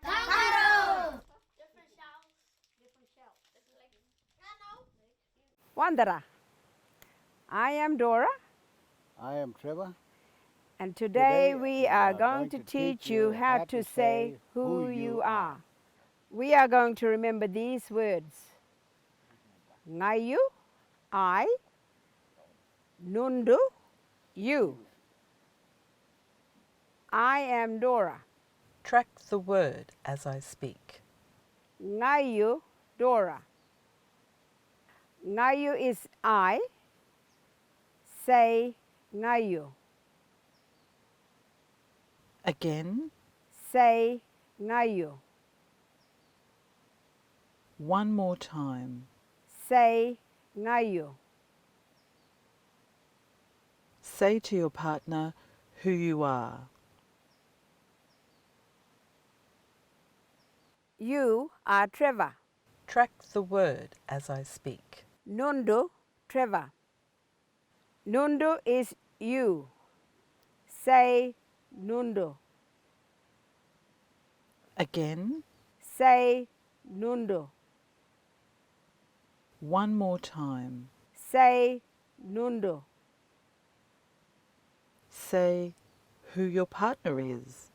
Kangaroo. Wandera. I am Dora, I am Trevor. and today we are going to teach you how to say who you are. We are going to remember these words. Ngayu I, Nhundu You. I am Dora. Track the word as I speak. Ngayu, Dora. Ngayu is I. Say Ngayu. Again, Say Ngayu. one more time. Say Ngayu. Say to your partner who you are. You are Trevor. Track the word as I speak. Nhundu, Trevor. Nhundu is you. Say Nhundu. Again, Say Nhundu. one more time. Say Nhundu. Say who your partner is.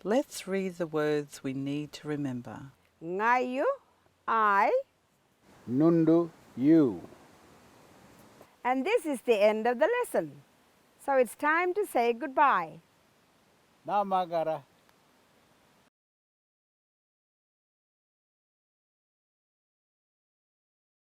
Let's read the words we need to remember. Ngayu I. Nhundu You. And this is the end of the lesson. So it's time to say goodbye. Namagara.